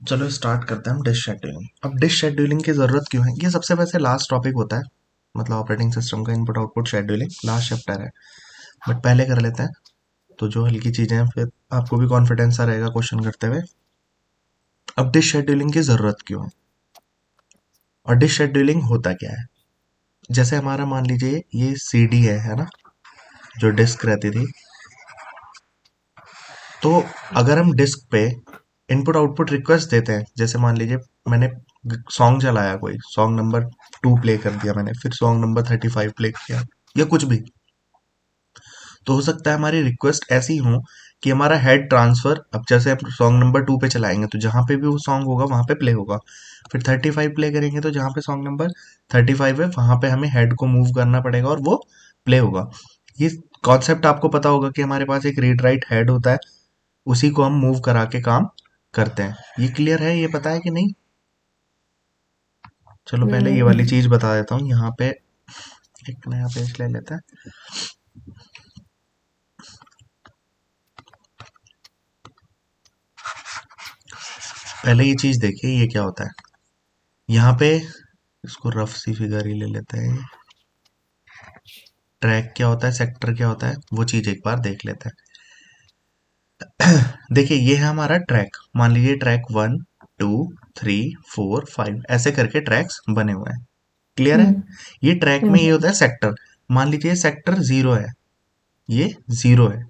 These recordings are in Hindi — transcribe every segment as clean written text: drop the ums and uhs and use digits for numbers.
चलो स्टार्ट करते हैं हम डिश शेड्यूलिंग। अब डिश शेड्यूलिंग की ज़रूरत क्यों है, ये सबसे वैसे लास्ट टॉपिक होता है, मतलब ऑपरेटिंग सिस्टम का input output scheduling last chapter है, बट पहले कर लेते हैं। तो जो हल्की चीज़ें हैं फिर आपको भी कॉन्फिडेंस सा रहेगा क्वेश्चन करते हुए। अब डिश शेड्यूलिंग की ज़रूरत क्यों है और डिश शेड्यूलिंग होता क्या है। जैसे हमारा मान लीजिए ये सी डी है ना, जो डिस्क रहती थी। तो अगर हम डिस्क पे इनपुट आउटपुट रिक्वेस्ट देते हैं, जैसे मान लीजिए मैंने सॉन्ग चलाया, कोई सॉन्ग नंबर 2 प्ले कर दिया मैंने, फिर सॉन्ग नंबर 35 प्ले किया या कुछ भी, तो हो सकता है हमारी रिक्वेस्ट ऐसी हो कि हमारा हेड ट्रांसफर, अब जैसे हम सॉन्ग नंबर 2 पे चलाएंगे तो जहाँ पे भी वो सॉन्ग होगा वहाँ पे प्ले होगा, फिर 35 प्ले करेंगे तो जहाँ पे सॉन्ग नंबर 35 है वहाँ पे हमें हेड को मूव करना पड़ेगा और वो प्ले होगा। ये कॉन्सेप्ट आपको पता होगा कि हमारे पास एक रीड राइट हेड होता है, उसी को हम मूव करा के काम करते हैं। ये क्लियर है, ये पता है कि नहीं। चलो पहले ये वाली हम्म। चीज बता देता हूँ। यहाँ पे एक नया पेज ले लेते हैं। पहले ये चीज देखिए ये क्या होता है। यहाँ पे इसको रफ सी फिगर ही ले लेते हैं। ट्रैक क्या होता है, सेक्टर क्या होता है, वो चीज एक बार देख लेते हैं। देखिए ये है हमारा ट्रैक, मान लीजिए ट्रैक 1 2 3 4 5 ऐसे करके ट्रैक्स बने हुए हैं। क्लियर है। हम्म। ये ट्रैक में ये होता है सेक्टर। मान लीजिए सेक्टर 0 है, ये 0 है,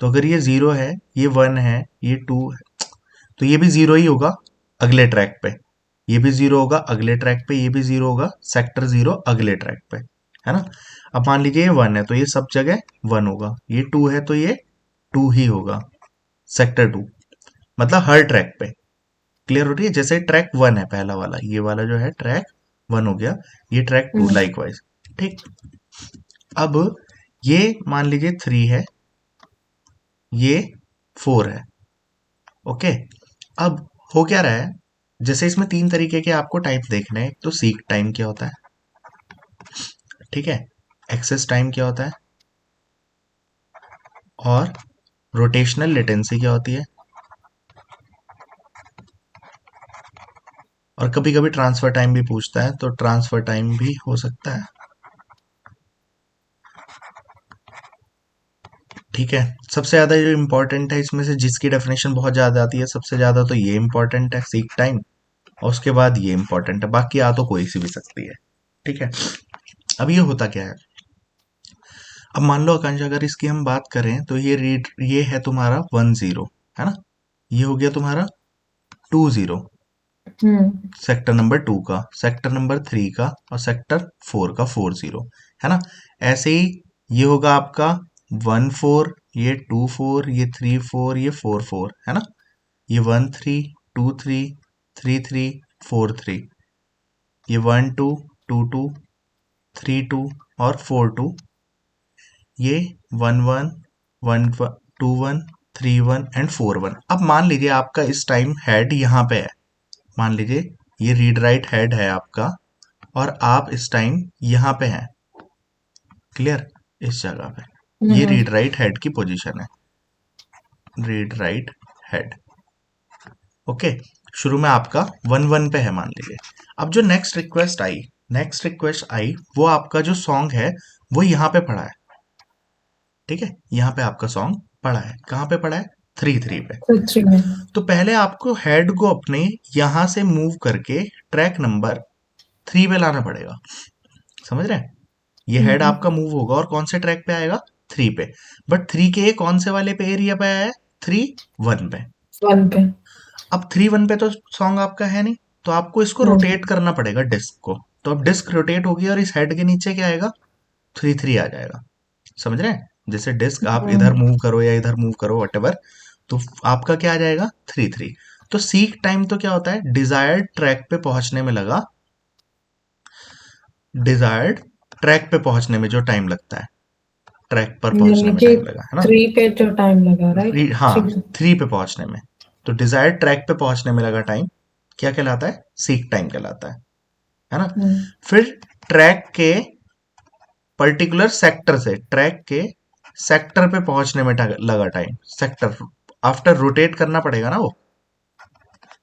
तो अगर ये 0 है, ये 1 है, ये 2 है, तो ये भी 0 ही होगा अगले ट्रैक पे। ये भी 0 होगा अगले ट्रैक पे, ये भी 0 होगा, सेक्टर 0 अगले ट्रैक पे, है ना। अब मान लीजिए ये 1 है तो ये सब जगह 1 होगा, ये 2 है तो ये 2 ही होगा, सेक्टर 2, मतलब हर ट्रैक पे। क्लियर हो रही है। जैसे ट्रैक 1 है पहला वाला, ये वाला जो है ट्रैक 1 हो गया, ये ट्रैक 2 हम्म। लाइकवाइज। ठीक। अब ये मान लीजिए 3 है, ये 4 है। ओके। अब हो क्या रहा है, जैसे इसमें 3 तरीके के आपको टाइप देखने हैं। एक तो सीक टाइम क्या होता है, ठीक है, एक्सेस टाइम क्या होता है, और रोटेशनल लेटेंसी क्या होती है, और कभी कभी ट्रांसफर टाइम भी पूछता है, तो ट्रांसफर टाइम भी हो सकता है। ठीक है। सबसे ज्यादा जो इंपॉर्टेंट है इसमें से, जिसकी डेफिनेशन बहुत ज्यादा आती है सबसे ज्यादा, तो ये इंपॉर्टेंट है सीक टाइम, और उसके बाद ये इंपॉर्टेंट है, बाकी आ तो कोई सी भी सकती है। ठीक है। अब ये होता क्या है, अब मान लो आकांक्षा अगर इसकी हम बात करें तो ये रीड, ये है तुम्हारा 1 0, है ना, ये हो गया तुम्हारा 2 0, हम्म। सेक्टर नंबर 2 का, सेक्टर नंबर 3 का, और सेक्टर 4 का 4 0, है ना। ऐसे ही ये होगा आपका 1 4, ये 2 4, ये 3 4, ये 4 4, है ना। ये 1 3 2 3 3 3 4 3, ये 1 2 2 2 3 2 और 4 2, ये 1 1 1 2 1 3 1 एंड 4 1। अब मान लीजिए आपका इस टाइम हेड यहाँ पे है, मान लीजिए ये रीड राइट हेड है आपका, और आप इस टाइम यहाँ पे हैं। क्लियर। इस जगह पे ये हम्म। रीड राइट हेड की पोजीशन है, रीड राइट हेड। ओके। शुरू में आपका 1 1 पे है मान लीजिए। अब जो नेक्स्ट रिक्वेस्ट आई, वो आपका जो सॉन्ग है वो यहाँ पे पड़ा है। ठीक है, यहाँ पे आपका सॉन्ग पड़ा है, कहाँ पे पड़ा है, 3 3 पे। सच्ची में। तो पहले आपको हेड को अपने यहां से मूव करके ट्रैक नंबर 3 पे लाना पड़ेगा। समझ रहे हैं। ये हेड हम्म। आपका मूव होगा और कौन से ट्रैक पे आएगा, 3 पे। बट 3 के कौन से वाले पे एरिया पे आया है, 3 1 पे। वन पे। अब 3 1 पे तो सॉन्ग आपका है नहीं, तो आपको इसको रोटेट हम्म। करना पड़ेगा डिस्क को। तो अब डिस्क रोटेट होगी और इस हेड के नीचे क्या आएगा, 3 3 आ जाएगा। समझ रहे हैं। जैसे डिस्क आप इधर हम्म। मूव करो या इधर मूव करो वटेवर, तो आपका क्या आ जाएगा, 3 3। तो सीक टाइम तो क्या होता है, डिजायर्ड ट्रैक पे पहुंचने में लगा, डिजायर्ड ट्रैक पे पहुंचने में जो टाइम लगता है, ट्रैक पर पहुंचने यानी में कि टाइम लगा, है ना। 3 पे जो टाइम लगा, राइट? हाँ, 3। 3 पे पहुंचने में, तो डिजायर्ड ट्रैक पे पहुंचने में लगा टाइम क्या कहलाता है, सीक टाइम कहलाता है ना। हम्म। फिर ट्रैक के पर्टिकुलर सेक्टर से, ट्रैक के सेक्टर पे पहुंचने में लगा टाइम, सेक्टर आफ्टर रोटेट करना पड़ेगा ना वो,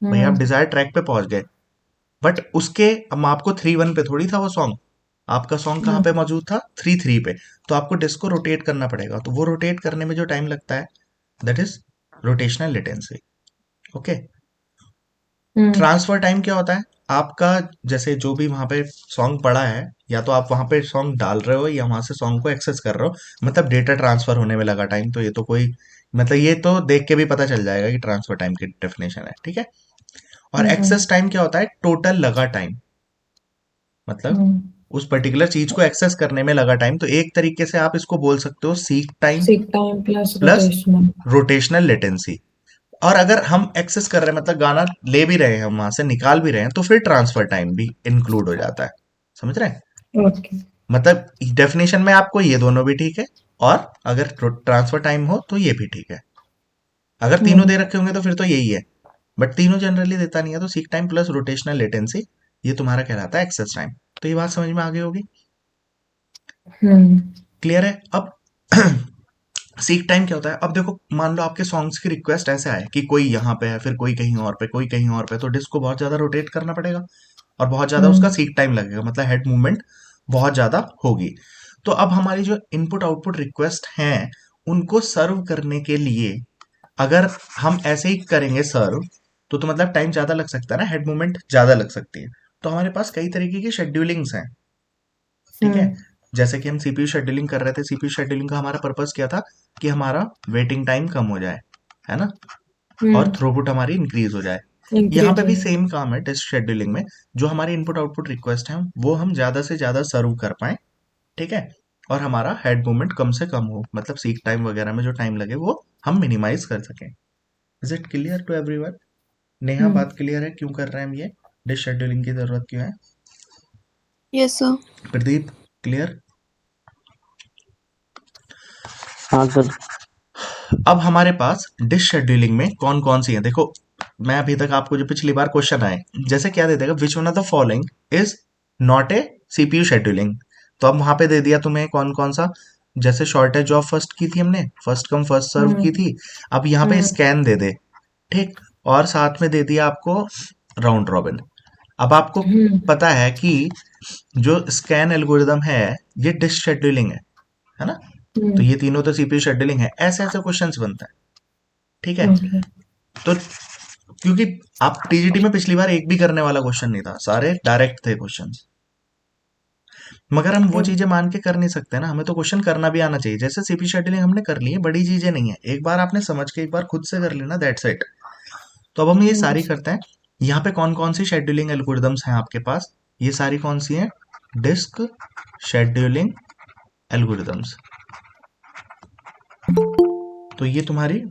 भाई आप हम्म डिजायर ट्रैक पे पहुंच गए, बट उसके अब आपको 3-1 पे थोड़ी था वो सॉन्ग, आपका सॉन्ग कहाँ पे हम्म मौजूद था, 3-3 पे। तो आपको डिस्क को रोटेट करना पड़ेगा, तो वो रोटेट करने में जो टाइम लगता है that is rotational latency. Okay. Hmm transfer time क्या होता है आपका, जैसे जो भी वहां पे सॉन्ग पड़ा है, या तो आप वहां पे सॉन्ग डाल रहे हो या वहां से सॉन्ग को एक्सेस कर रहे हो, मतलब डेटा ट्रांसफर होने में लगा टाइम, तो ये तो कोई, मतलब ये तो देख के भी पता चल जाएगा कि ट्रांसफर टाइम की डेफिनेशन है, ठीक है। और हम्म एक्सेस टाइम क्या होता है, टोटल लगा टाइम, मतलब हम्म उस पर्टिकुलर चीज को एक्सेस करने में लगा टाइम। तो एक तरीके से आप इसको बोल सकते हो seek time seek time plus plus rotational. Rotational latency. और अगर हम एक्सेस कर रहे हैं, मतलब गाना ले भी रहे हैं हम वहां से निकाल भी रहे हैं, तो फिर ट्रांसफर टाइम भी इंक्लूड हो जाता है। समझ रहे हैं? ओके। मतलब डेफिनेशन में आपको ये दोनों भी ठीक है, और अगर ट्रांसफर टाइम हो तो ये भी ठीक है। अगर तीनों दे हम्म रखे होंगे तो फिर तो यही है, बट तीनों जनरली देता नहीं है, तो seek time plus rotational latency ये तुम्हारा कहलाता है एक्सेस टाइम। तो ये बात समझ में आ गई होगी, हम्म क्लियर है अब। सीक टाइम क्या होता है, अब देखो मान लो आपके सॉन्ग्स की रिक्वेस्ट ऐसे आए कि कोई यहाँ पे है, फिर कोई कहीं और पे, कोई कहीं और पे, तो डिस्क को बहुत ज्यादा रोटेट करना पड़ेगा और बहुत ज्यादा उसका हम्म सीक टाइम लगेगा, मतलब हेड मूवमेंट बहुत ज्यादा होगी। तो अब हमारी जो इनपुट आउटपुट रिक्वेस्ट हैं उनको सर्व करने के लिए अगर हम ऐसे ही करेंगे सर्व, तो मतलब टाइम ज्यादा लग सकता है ना, हेड मूवमेंट ज्यादा लग सकती है। तो हमारे पास कई तरीके की शेड्यूलिंग्स हैं, ठीक है। हम्म जैसे कि हम सीपीयू शेड्यूलिंग कर रहे थे, सीपीयू शेड्यूलिंग का हमारा पर्पस क्या था कि हमारा वेटिंग टाइम कम हो जाए, है ना, और हम्म थ्रूपुट हमारी इंक्रीज हो जाए। यहाँ इंक्रीज पे हो भी जाए। सेम काम है डिस्क शेड्यूलिंग में, जो हमारे इनपुट आउटपुट रिक्वेस्ट है वो हम ज्यादा से ज्यादा सर्व कर पाए, ठीक है, और हमारा हेड मूवमेंट कम से कम हो, मतलब सीक टाइम वगैरह में जो टाइम लगे वो हम मिनिमाइज कर सकें। Is it clear to everyone? Neha हम्म बात क्लियर है क्यों कर रहे हैं हम ये, डिस्क शेड्यूलिंग की जरूरत क्यों है? Yes sir. प्रदीप, क्लियर? हाँ सर। अब हमारे पास डिश शेड्यूलिंग में कौन कौन सी है, देखो मैं अभी तक आपको जो पिछली बार क्वेश्चन आए, जैसे क्या दे देगा, which one of the following is not a CPU scheduling. तो अब वहां पे दे दिया तुम्हें कौन कौन सा, जैसे शॉर्टेज ऑफ फर्स्ट की थी हमने, फर्स्ट कम फर्स्ट सर्व की हम्म थी, अब यहाँ पे हम्म स्कैन दे दे, ठीक, और साथ में दे दिया आपको राउंड रॉबिन। अब आपको हम्म पता है कि जो स्कैन एल्गोरिदम है ये डिश शेड्यूलिंग है ना, तो हम्म ये तीनों तो सीपीयू शेड्यूलिंग है, ऐसे ऐसे क्वेश्चंस बनता है, ठीक है। ओके। तो क्योंकि आप टीजीटी में पिछली बार एक भी करने वाला क्वेश्चन नहीं था, सारे डायरेक्ट थे क्वेश्चंस, मगर हम वो चीजें मान के कर नहीं सकते ना, हमें तो क्वेश्चन करना भी आना चाहिए। जैसे सीपी शेड्यूलिंग हमने कर ली है, बड़ी चीजें नहीं है, एक बार आपने समझ के एक बार खुद से कर लेना, दैट्स इट। तो अब हम ये हम्म सारी करते हैं। यहाँ पे कौन कौन सी शेड्यूलिंग एल्गोरिदम्स हैं आपके पास, ये सारी कौन सी हैं, डिस्क शेड्यूलिंग एल्गोरिदम्स। तो ये तुम्हारी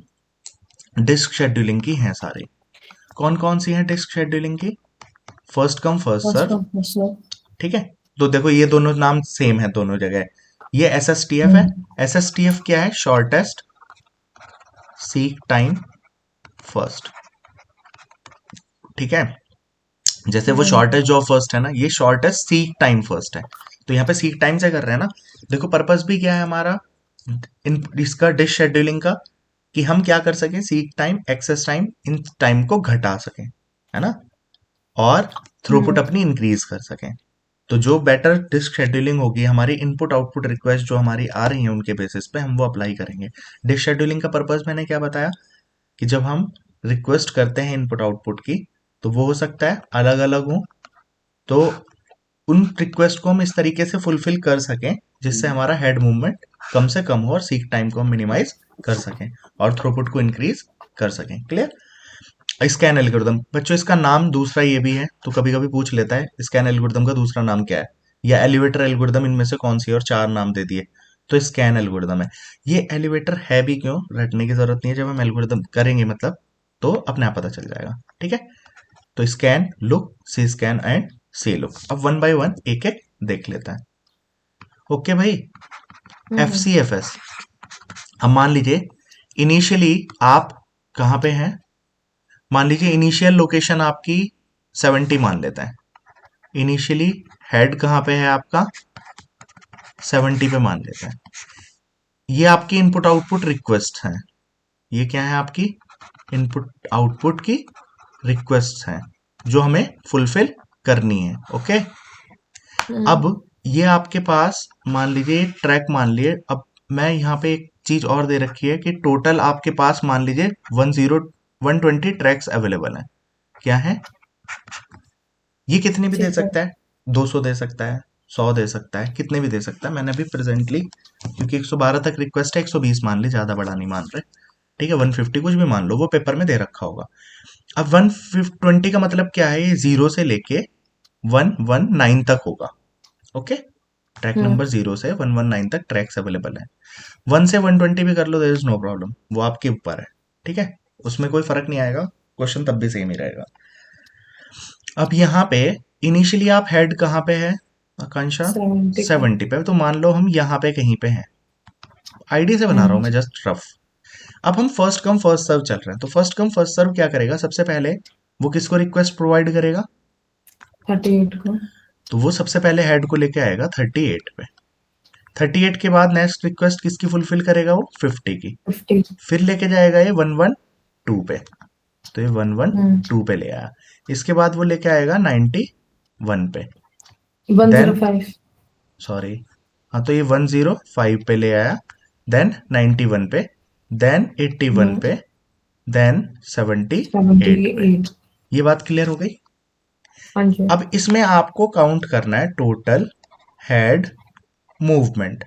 डिस्क शेड्यूलिंग की हैं सारी। कौन कौन सी हैं डिस्क शेड्यूलिंग की, first come first first serve, come first serve. ठीक है। तो देखो ये दोनों नाम सेम है दोनों जगह, ये एस एस टी एफ है। हम्म एस एस टी एफ क्या है, शॉर्टेस्ट सीक टाइम फर्स्ट, ठीक है। जैसे वो हम्म शॉर्टेस्ट जो फर्स्ट है ना, ये शॉर्टेस्ट सीक टाइम फर्स्ट है। तो यहाँ पे सीक टाइम से कर रहे हैं ना। देखो पर्पस भी क्या है हमारा इन इसका डिश शेड्यूलिंग का, कि हम क्या कर सकें, सीक टाइम एक्सेस टाइम इन टाइम को घटा सकें, है ना, और थ्रूपुट हम्म अपनी इंक्रीज कर सकें। तो जो बेटर डिस्क शेड्यूलिंग होगी, हमारी इनपुट आउटपुट रिक्वेस्ट जो हमारी आ रही है उनके बेसिस पे हम वो अप्लाई करेंगे। डिस्क शेड्यूलिंग का पर्पस मैंने क्या बताया, कि जब हम रिक्वेस्ट करते हैं इनपुट आउटपुट की, तो वो हो सकता है अलग अलग हो, तो उन रिक्वेस्ट को हम इस तरीके से फुलफिल कर सकें जिससे हमारा हेड मूवमेंट कम से कम हो और सीक टाइम को हम मिनिमाइज कर सकें और थ्रूपुट को इंक्रीज कर सकें। क्लियर? स्कैन एल्गोरिदम, बच्चों इसका नाम दूसरा ये भी है, तो कभी कभी पूछ लेता है स्कैन एल्गोरिदम का दूसरा नाम क्या है, या एलिवेटर एल्गोरिदम, इनमें से कौन सी है, और चार नाम दे दिए, तो स्कैन एल्गोरिदम है। ये एलिवेटर है भी क्यों, रटने की जरूरत नहीं है, जब हम एल्गोरिदम करेंगे मतलब तो अपने आप पता चल जाएगा, ठीक है। तो scan look C scan and C look, अब वन बाय वन एक एक देख लेते हैं। ओके भाई। F hmm C F S, अब मान लीजिए इनिशियली आप कहाँ पे हैं, मान लीजिए इनिशियल लोकेशन आपकी 70 मान लेते हैं, इनिशियली हेड कहाँ पे है आपका 70 पे मान लेते हैं। ये आपकी इनपुट आउटपुट रिक्वेस्ट है, ये क्या है आपकी इनपुट आउटपुट की रिक्वेस्ट हैं जो हमें फुलफिल करनी है। ओके, अब ये आपके पास मान लीजिए ट्रैक मान लिए। अब मैं यहाँ पे एक चीज और दे रखी है कि टोटल आपके पास मान लीजिए 120 ट्रैक्स अवेलेबल हैं। क्या है ये? कितनी भी दे ठीक है। सकता है, 200 दे सकता है, 100 दे सकता है, कितने भी दे सकता है। मैंने अभी प्रेजेंटली क्योंकि 112 तक रिक्वेस्ट है, 120 मान ली, ज्यादा बड़ा नहीं मान रहे, ठीक है, 150 कुछ भी मान लो, वो पेपर में दे रखा होगा। अब 120 का मतलब क्या है? ये 0 से लेके 119 तक होगा। ओके, ट्रैक नंबर 0 से 119 तक ट्रैक्स अवेलेबल है। 1 से 120 भी कर लो, देयर इज नो प्रॉब्लम, वो आपके ऊपर है। ठीक है, उसमें कोई फर्क नहीं आएगा, क्वेश्चन तब भी सेम ही रहेगा। अब यहाँ पे इनिशियली आप हेड कहाँ पे है आकांक्षा? 70 पे। तो मान लो हम यहाँ पे कहीं पे हैं, आईडी से बना रहा हूँ मैं जस्ट रफ। अब हम फर्स्ट कम फर्स्ट सर्व चल रहे हैं, तो फर्स्ट कम फर्स्ट सर्व क्या करेगा? सबसे पहले वो किसको रिक्वेस्ट प्रोवाइड करेगा? 38 को। तो वो सबसे पहले हेड को लेके आएगा 38 पे। 38 के बाद नेक्स्ट रिक्वेस्ट किसकी फुलफिल करेगा? वो 50 की। 50। फिर लेके जाएगा ये 112 पे, तो ये 112 पे ले आया। इसके बाद वो लेके आएगा 91 पे, देन 105। सॉरी, हाँ, तो ये 105 पे ले आया, देन 91 पे, देन 81 पे, देन 78 पे। 78। ये बात क्लियर हो गई? हाँ जी। अब इसमें आपको काउंट करना है टोटल हेड मूवमेंट।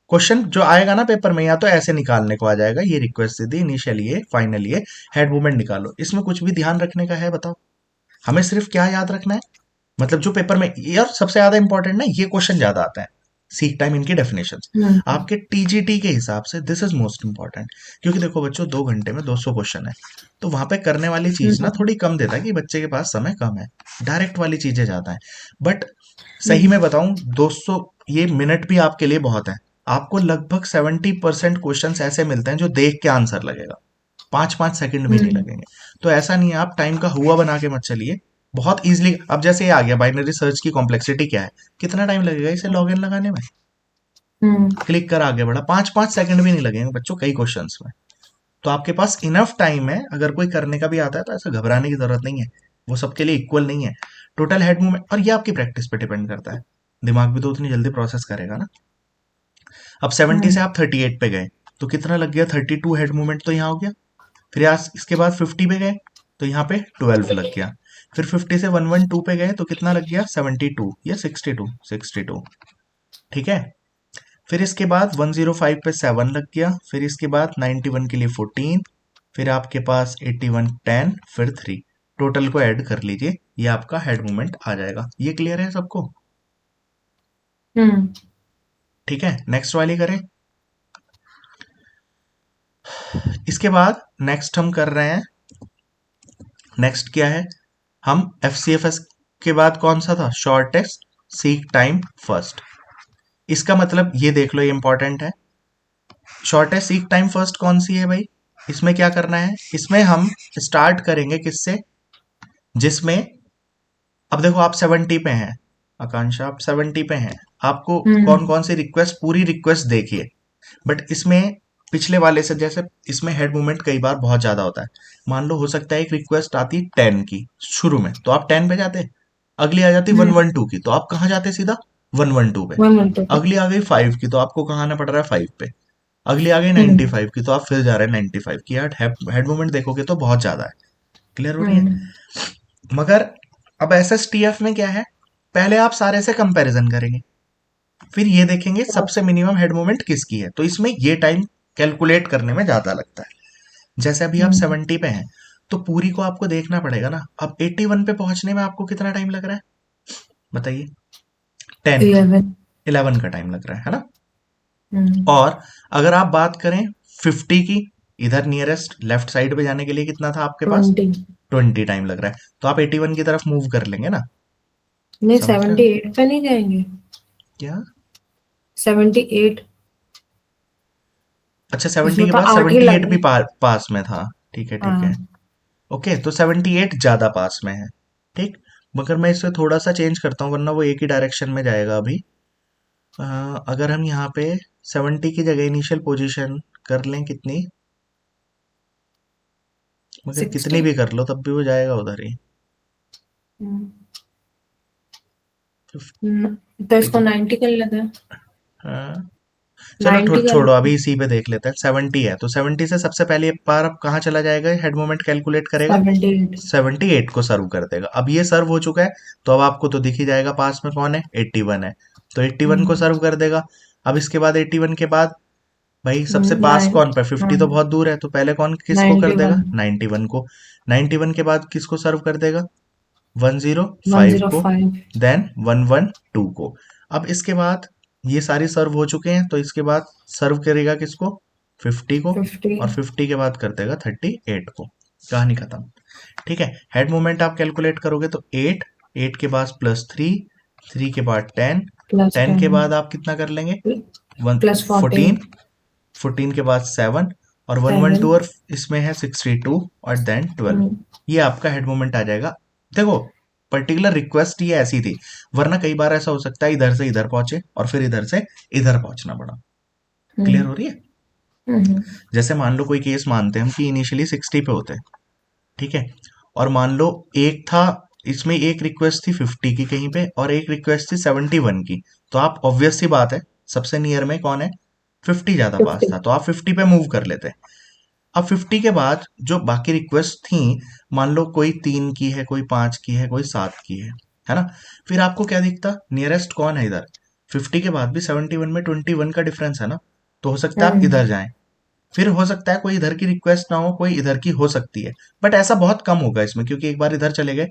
क्वेश्चन जो आएगा ना पेपर में, या तो ऐसे निकालने को आ जाएगा, ये रिक्वेस्ट दे दी, इनिशियल ये, फाइनल ये, हेड मूवमेंट निकालो। इसमें कुछ भी ध्यान रखने का है बताओ? हमें सिर्फ क्या याद रखना है, मतलब जो पेपर में, यार सबसे ज्यादा इंपॉर्टेंट ना ये क्वेश्चन ज्यादा आता है, सीक टाइम इनकी डेफिनेशन आपके टीजीटी के हिसाब से, दिस इज मोस्ट इंपॉर्टेंट। क्योंकि देखो बच्चों, 2 घंटे में 200 क्वेश्चन है, तो वहां पे करने वाली चीज ना थोड़ी कम देता है कि बच्चे के पास समय कम है, डायरेक्ट वाली चीजें ज्यादा है। बट सही में बताऊं, 200 ये मिनट भी आपके लिए बहुत है। आपको लगभग 70% क्वेश्चन ऐसे मिलते हैं जो देख के आंसर लगेगा, 5-5 सेकंड भी नहीं लगेंगे। तो ऐसा नहीं है, आप टाइम का हुआ बना के मत चलिए, बहुत इजीली। अब जैसे ये आ गया बाइनरी सर्च की कॉम्प्लेक्सिटी क्या है, कितना टाइम लगेगा इसे लॉगिन लगाने में? क्लिक कर आगे बढ़ा, 5-5 सेकंड भी नहीं लगेंगे बच्चों कई क्वेश्चंस में। तो आपके पास इनफ टाइम है, अगर कोई करने का भी आता है तो ऐसा घबराने की जरूरत नहीं है, वो सबके लिए इक्वल नहीं है। टोटल हेड मूवमेंट, और ये आपकी प्रैक्टिस पे डिपेंड करता है, दिमाग भी तो उतनी जल्दी प्रोसेस करेगा ना। अब 70 से आप 38 पे गए, तो कितना लग गया? 32 हेड मूवमेंट तो यहाँ हो गया। फिर आज इसके बाद 50 पे गए, तो यहाँ पे 12 लग गया। फिर 50 से 112 पे गए तो कितना लग गया? 72 या 62। ठीक है, फिर इसके बाद 105 पे 7 लग गया, फिर इसके बाद 91 के लिए 14, फिर आपके पास 81 10, फिर 3। टोटल को ऐड कर लीजिए, ये आपका हेड मूवमेंट आ जाएगा। ये क्लियर है सबको? ठीक है, नेक्स्ट वाली करें। इसके बाद नेक्स्ट हम कर रहे हैं, नेक्स्ट क्या है? हम FCFS के बाद कौन सा था? Shortest seek time first. इसका मतलब ये देख लो, ये इंपॉर्टेंट है। शॉर्टेस्ट सीक टाइम फर्स्ट कौन सी है भाई? इसमें क्या करना है? इसमें हम स्टार्ट करेंगे किससे? जिसमें, अब देखो आप 70 पे हैं आकांक्षा, आप 70 पे हैं, आपको कौन कौन सी रिक्वेस्ट, पूरी रिक्वेस्ट देखिए। बट इसमें पिछले वाले से, जैसे इसमें हेड मूवमेंट कई बार बहुत ज्यादा होता है। मान लो हो सकता है एक रिक्वेस्ट आती 10 की शुरू में, तो आप 10 पे जाते, अगली आ जाती 112 की, तो आप कहाँ जाते? सीधा 112 पे। 112 पे। अगली आ गई 5 की, तो आपको कहाँ आना पड़ रहा है? 5 पे। अगली आ गई 95 की, तो आप फिर जा रहे हैं 95 की। यार हेड मूवमेंट देखोगे तो बहुत ज्यादा है। क्लियर हो रही है? मगर अब SSTF में क्या है? पहले आप सारे से कंपैरिजन करेंगे, फिर ये देखेंगे सबसे मिनिमम हेड मूवमेंट किसकी है। तो इसमें ये टाइम कैलकुलेट करने में ज्यादा लगता है। जैसे अभी आप 70 पे हैं, तो पूरी को आपको देखना पड़ेगा ना। अब 81 पे पहुंचने में आपको कितना टाइम लग रहा है बताइए? 11 का टाइम लग रहा है ना? और अगर आप बात करें 50 की, इधर नियरेस्ट लेफ्ट साइड पे जाने के लिए कितना था आपके पास? 20 टाइम लग रहा है, तो आप 81 की तरफ मूव कर लेंगे ना? नहीं, समझ रहे हो? 78 पे नहीं जाएंगे। क्या? 78। अच्छा, 70 उसमें के तो बाद 8 ही 78 भी लगे। पास में था। ठीक है, ठीक है, हाँ। ओके, तो 78 ज्यादा पास में है। ठीक, मगर मैं इसे थोड़ा सा चेंज करता हूँ, वरना वो एक ही डायरेक्शन में जाएगा अभी। अगर हम यहाँ पे 70 की जगह इनिशियल पोजीशन कर लें कितनी? मगर 60 कितनी भी कर लो तब भी वो जाएगा उधर ही। तो इसको 90 कर लेते हैं। हाँ, चलो 90 कर छोड़ो, लेते अभी हैं। इसी पे देख लेते हैं। 70 है तो 70 से सबसे पहले एक बार अब कहाँ चला जाएगा, हेड मोमेंट कैलकुलेट करेगा, 78। 78 को सर्व कर देगा। अब ये सर्व हो चुका है तो अब आपको तो दिख ही जाएगा पास में कौन है, 81 है, तो 81 को सर्व कर देगा। अब इसके बाद 81 के बाद भाई सबसे पास नाइन। कौन पे, 50 तो बहुत दूर है, तो पहले कौन किसको कर देगा, 91। 91 को। 91 के बाद किसको सर्व कर देगा, 105 को, 105। देन 112 को। अब इसके बाद ये सारी सर्व हो चुके हैं तो इसके बाद सर्व करेगा किसको, 50 को, 50। और 50 के बाद कर देगा 38 को। कहानी खत्म। ठीक है, हेड मोमेंट आप कैलकुलेट करोगे तो 8, 8 के बाद +3, 3 के बाद 10, प्लस 10 के 10। बाद आप कितना कर लेंगे, प्लस 14, 14। 14 के बाद 7, और 112, 7। और इसमें है 62, और देन 12। ये आपका हेड मोमेंट आ जाएगा। देखो पर्टिकुलर रिक्वेस्ट ये ऐसी थी, वरना कई बार ऐसा हो सकता है इधर से इधर पहुंचे और फिर इधर से इधर पहुंचना पड़ा। क्लियर हो रही है। जैसे मान लो कोई केस मानते हैं हम कि इनिशियली 60 पे होते हैं, ठीक है, और मान लो एक था, इसमें एक रिक्वेस्ट थी 50 की कहीं पे और एक रिक्वेस्ट थी 71 की, तो आप ऑब्वियस सी बात है सबसे नियर में कौन है, 50 ज्यादा पास 50। था, तो आप 50 पे मूव कर लेते। अब 50 के बाद जो बाकी रिक्वेस्ट थी, मान लो कोई 3 की है, कोई 5 की है, कोई 7 की है ना, फिर आपको क्या दिखता, नियरेस्ट कौन है इधर, 50 के बाद भी 71 में 21 का डिफरेंस है ना, तो हो सकता है आप इधर जाएं। फिर हो सकता है कोई इधर की रिक्वेस्ट ना हो, कोई इधर की हो सकती है, बट ऐसा बहुत कम होगा इसमें, क्योंकि एक बार इधर चले गए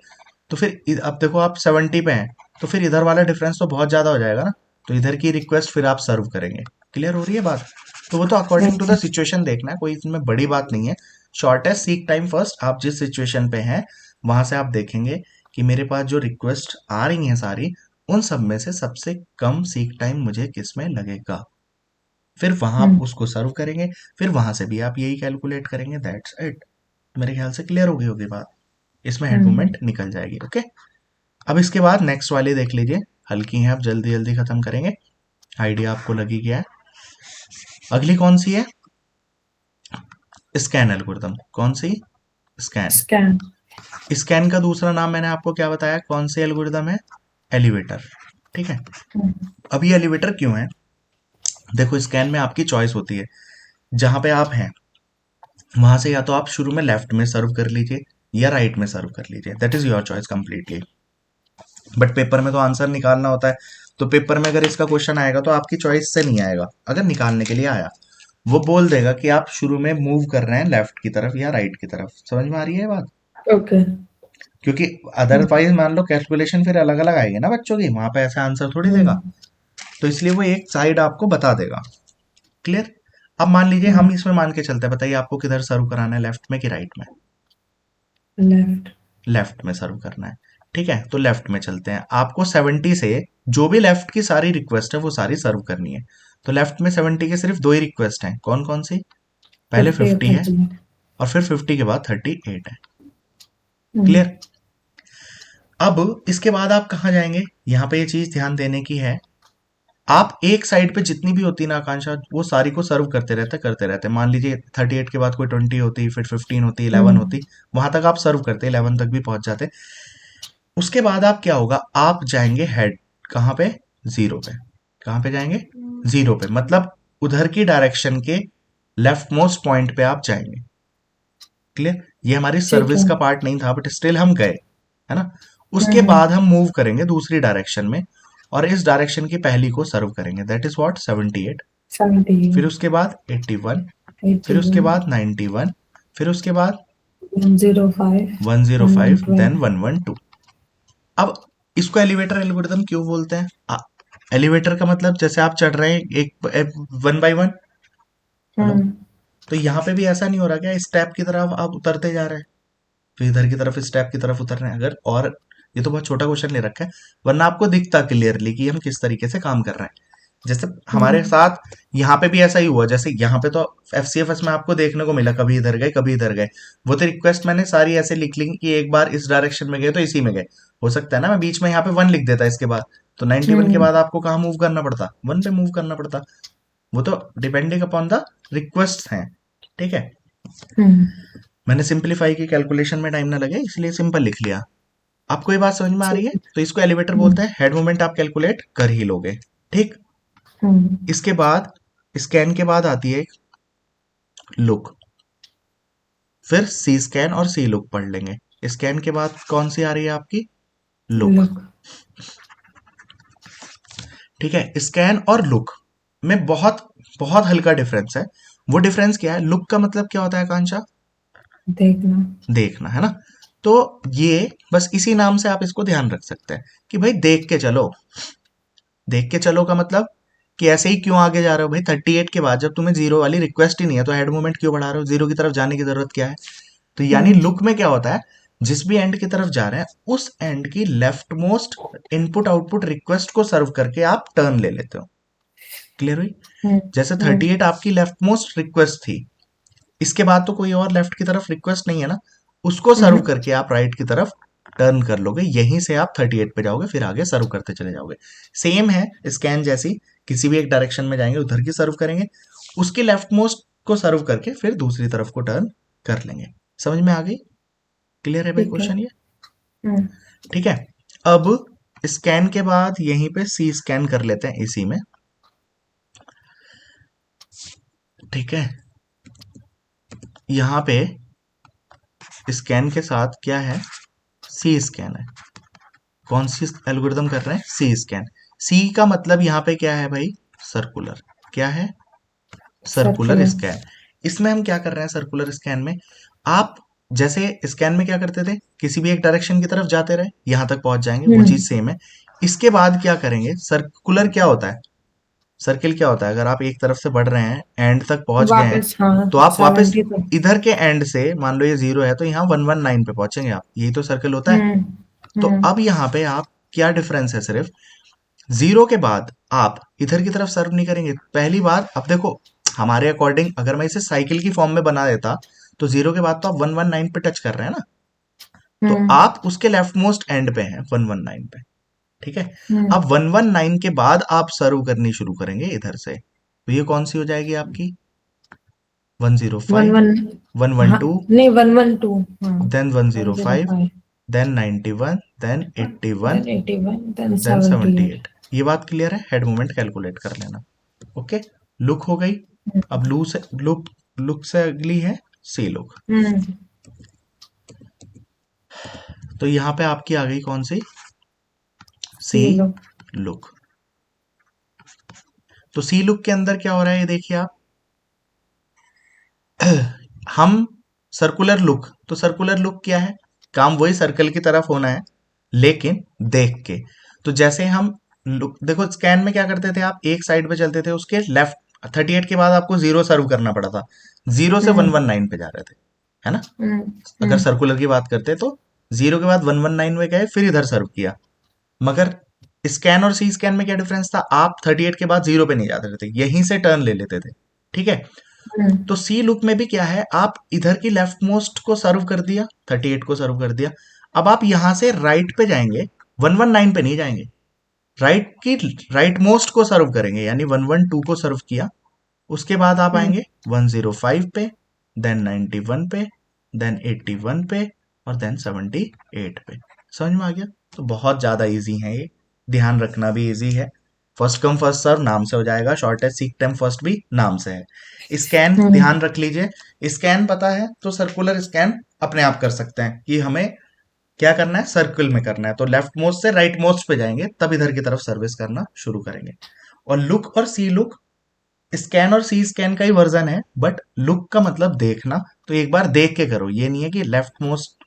तो फिर अब देखो आप 70 पे हैं तो फिर इधर वाला डिफरेंस तो बहुत ज्यादा हो जाएगा ना, तो इधर की रिक्वेस्ट फिर आप सर्व करेंगे। क्लियर हो रही है बात। तो वो तो अकॉर्डिंग टू द सिचुएशन देखना है, कोई इसमें बड़ी बात नहीं है। शॉर्टेस्ट सीक टाइम फर्स्ट, आप जिस सिचुएशन पे हैं वहां से आप देखेंगे कि मेरे पास जो रिक्वेस्ट आ रही हैं सारी, उन सब में से सबसे कम सीक टाइम मुझे किस में लगेगा, फिर वहां आप उसको सर्व करेंगे, फिर वहां से भी आप यही कैलकुलेट करेंगे, दैट्स इट। मेरे ख्याल से क्लियर हो गई होगी बात, इसमें हेड मूवमेंट निकल जाएगी। ओके, अब इसके बाद नेक्स्ट वाली देख लीजिए, हल्की है, अब जल्दी जल्दी खत्म करेंगे, आइडिया आपको लगी गया है। अगली कौन सी है, स्कैन एल्गोरिथम। कौन सी, स्कैन। स्कैन। स्कैन का दूसरा नाम मैंने आपको क्या बताया, कौन सी एल्गोरिथम है, एलिवेटर। ठीक है, अब ये एलिवेटर क्यों है, देखो स्कैन में आपकी चॉइस होती है, जहां पे आप हैं वहां से या तो आप शुरू में लेफ्ट में सर्व कर लीजिए या राइट में सर्व कर लीजिए, that is your choice completely. But paper में तो आंसर निकालना होता है, तो पेपर में अगर इसका क्वेश्चन आएगा तो आपकी चॉइस से नहीं आएगा, अगर निकालने के लिए आया वो बोल देगा कि आप शुरू में मूव कर रहे हैं लेफ्ट की तरफ या राइट की तरफ। समझ में आ रही है ये बात। ओके। क्योंकि अदरवाइज मान लो कैलकुलेशन फिर अलग अलग आएगी ना बच्चों की, वहां पे ऐसे आंसर थोड़ी देगा, तो इसलिए वो एक साइड आपको बता देगा। क्लियर। अब मान लीजिए हम इसमें मान के चलते हैं, बताइए आपको किधर सर्व कराना है, लेफ्ट में कि राइट में, लेफ्ट। लेफ्ट में सर्व करना है। ठीक है, तो लेफ्ट में चलते हैं, आपको 70 से जो भी लेफ्ट की सारी रिक्वेस्ट है वो सारी सर्व करनी है। तो लेफ्ट में 70 के सिर्फ दो ही रिक्वेस्ट हैं, कौन कौन सी, पहले 50 और 50 है 30। और फिर 50 के बाद 38 है। क्लियर। अब इसके बाद आप कहाँ जाएंगे, यहाँ पे ये चीज ध्यान देने की है, आप एक साइड पे जितनी भी होती ना आकांक्षा, वो सारी को सर्व करते रहते। मान लीजिए 38 के बाद कोई 20 होती, फिर 15 होती, 11 होती, वहां तक आप सर्व करते, 11 तक भी पहुंच जाते। उसके बाद आप क्या होगा, आप जाएंगे हेड, कहाँ पे, जीरो पे। कहाँ पे जाएंगे, जीरो पे, मतलब उधर की डायरेक्शन के लेफ्ट मोस्ट पॉइंट पे आप जाएंगे। क्लियर। ये हमारी ठीक सर्विस है। का पार्ट नहीं था, बट स्टिल हम गए, है ना। उसके बाद हम मूव करेंगे दूसरी डायरेक्शन में, और इस डायरेक्शन की पहली को सर्व करेंगे, दैट इज व्हाट, 78। 70। फिर उसके बाद 81, फिर उसके 81। बाद 91, फिर उसके बाद 105। 105, 112। देन 112। अब इसको एलिवेटर एल्गोरिथम क्यों बोलते हैं, एलिवेटर का मतलब जैसे आप चढ़ रहे हैं एक 1 बाय 1, तो यहाँ पे भी ऐसा नहीं हो रहा क्या, स्टेप की तरफ आप उतरते जा रहे हैं, तो इधर की तरफ स्टेप की तरफ उतर रहे हैं अगर, और ये तो बहुत छोटा क्वेश्चन ले रखा है, वरना आपको दिखता क्लियरली कि हम किस तरीके से काम कर रहे हैं। जैसे हमारे साथ यहाँ पे भी ऐसा ही हुआ, जैसे यहाँ पे तो एफसीएफएस में आपको देखने को मिला, कभी इधर गए कभी इधर गए, वो तो रिक्वेस्ट मैंने सारी ऐसे लिख ली कि एक बार इस डायरेक्शन में गए तो इसी में गए। हो सकता है ना मैं बीच में यहाँ पे 1 लिख देता इसके बाद, तो 91 के बाद आपको कहाँ मूव करना पड़ता, 1 पे मूव करना पड़ता। वो तो डिपेंडिंग अपॉन द रिक्वेस्ट हैं। ठीक है, मैंने सिंपलीफाई की कैलकुलेशन में टाइम ना लगे इसलिए सिंपल लिख लिया। आपको ये बात समझ में आ रही है? तो इसको एलिवेटर बोलते हैं, हेड मोमेंट आप कैलकुलेट कर ही लोगे। ठीक, इसके बाद स्कैन के बाद आती है एक लुक, फिर सी स्कैन और सी लुक पढ़ लेंगे। स्कैन के बाद कौन सी आ रही है आपकी? लुक। लुक। ठीक है, स्कैन और लुक में बहुत बहुत हल्का डिफरेंस है। वो डिफरेंस क्या है? लुक का मतलब क्या होता है आकांक्षा? देखना। देखना, है ना? तो ये बस इसी नाम से आप इसको ध्यान रख सकते हैं कि भाई देख के चलो। देख के चलो का मतलब कि ऐसे ही क्यों आगे जा रहे हो भाई? 38 के बाद जब तुम्हें जीरो वाली रिक्वेस्ट ही नहीं है तो हेड मूवमेंट क्यों बढ़ा रहे हो? जीरो की तरफ जाने की जरूरत क्या है? तो यानी लुक में क्या होता है, जिस भी एंड की तरफ जा रहे हैं उस एंड की left most input output request को सर्व करके आप टर्न ले लेते हो। क्लियर हुई? जैसे 38 आपकी लेफ्ट मोस्ट रिक्वेस्ट थी, इसके बाद तो कोई और लेफ्ट की तरफ रिक्वेस्ट नहीं है ना, उसको सर्व करके आप राइट की तरफ टर्न कर लोगे, यहीं से आप 38 पे जाओगे, फिर आगे सर्व करते चले जाओगे। सेम है स्कैन जैसी, किसी भी एक डायरेक्शन में जाएंगे उधर की सर्व करेंगे, उसकी लेफ्ट मोस्ट को सर्व करके फिर दूसरी तरफ को टर्न कर लेंगे। समझ में आ गई? क्लियर है भाई ठीक है। क्वेश्चन ये? ठीक है, अब स्कैन के बाद यहीं पे सी स्कैन कर लेते हैं इसी में। ठीक है, यहां पे स्कैन के साथ क्या है? सी स्कैन है। कौन सी एल्गोरिदम कर रहे हैं? सी स्कैन। सी का मतलब यहां पे क्या है भाई? सर्कुलर। क्या है? Circular scan. इसमें हम क्या कर रहे हैं सर्कुलर स्कैन में? आप जैसे स्कैन में क्या करते थे, किसी भी एक डायरेक्शन की तरफ जाते रहे, यहां तक पहुंच जाएंगे, वो चीज सेम है। इसके बाद क्या करेंगे? सर्कुलर क्या होता है? सर्किल क्या होता है? अगर आप एक तरफ से बढ़ रहे हैं, एंड तक पहुंच गए हैं, वापस, हाँ, तो आप वापस 70 तक। इधर के एंड से, मान लो ये 0 है तो यहाँ 119 पे पहुंचेंगे आप। यही तो सर्कल होता है। तो अब यहाँ पे आप क्या डिफरेंस है? सिर्फ 0 के बाद आप इधर की तरफ सर्व नहीं करेंगे पहली बार। अब देखो, हमारे अकॉर्डिंग अगर मैं इसे साइकिल की फॉर्म में बना देता तो 0 के बाद तो आप 119 पे टच कर रहे हैं ना, तो आप उसके लेफ्ट मोस्ट एंड पे हैं 119 पे। ठीक है, अब 119 के बाद आप सर्व करनी शुरू करेंगे इधर से, तो ये कौन सी हो जाएगी आपकी? 105, 112, नहीं, 112, then 105, 105, then 91, then 81, then 81, then then 78। 78। ये बात क्लियर है? हेड मूवमेंट कैलकुलेट कर लेना। ओके, लुक हो गई। अब लुक से अगली है सी लुक। तो यहाँ पे आपकी आ गई कौन सी? See look. तो सी लुक के अंदर क्या हो रहा है ये देखिए आप। हम सर्कुलर लुक, तो सर्कुलर लुक क्या है? काम वही सर्कल की तरफ होना है लेकिन देख के। तो जैसे हम लुक, देखो स्कैन में क्या करते थे आप? एक साइड पे चलते थे, उसके लेफ्ट 38 के बाद आपको 0 सर्व करना पड़ा था, 0 से 119 पे जा रहे थे, है ना? अगर सर्कुलर की बात करते तो 0 के बाद 119 में गए, फिर इधर सर्व किया। मगर स्कैन और सी स्कैन में क्या डिफरेंस था? आप 38 के बाद 0 पे नहीं जाते थे, यहीं से टर्न ले लेते थे। ठीक है, तो सी लुक में भी क्या है? आप इधर की लेफ्ट मोस्ट को सर्व कर दिया, 38 को सर्व कर दिया। अब आप यहां से राइट पे जाएंगे, 119 पे नहीं जाएंगे, राइट की राइट मोस्ट को सर्व करेंगे, यानी 112 को सर्व किया। उसके बाद आप आएंगे 105 पे, देन 91 पे, देन 81 पे, और देन 78 पे। समझ में आ गया? तो बहुत ज्यादा इजी है ये, ध्यान रखना भी इजी है। फर्स्ट कम फर्स्ट सर्व नाम से हो जाएगा, शॉर्टेस्ट सीक टाइम फर्स्ट भी नाम से है। स्कैन ध्यान रख लीजिए, स्कैन पता है तो सर्कुलर स्कैन अपने आप कर सकते हैं कि हमें क्या करना है, सर्कल में करना है, तो लेफ्ट मोस्ट से राइट मोस्ट पे जाएंगे, तब इधर की तरफ सर्विस करना शुरू करेंगे। और लुक और सी लुक, स्कैन और सी स्कैन का ही वर्जन है, बट लुक का मतलब देखना। तो एक बार देख के करो, ये नहीं है कि लेफ्ट मोस्ट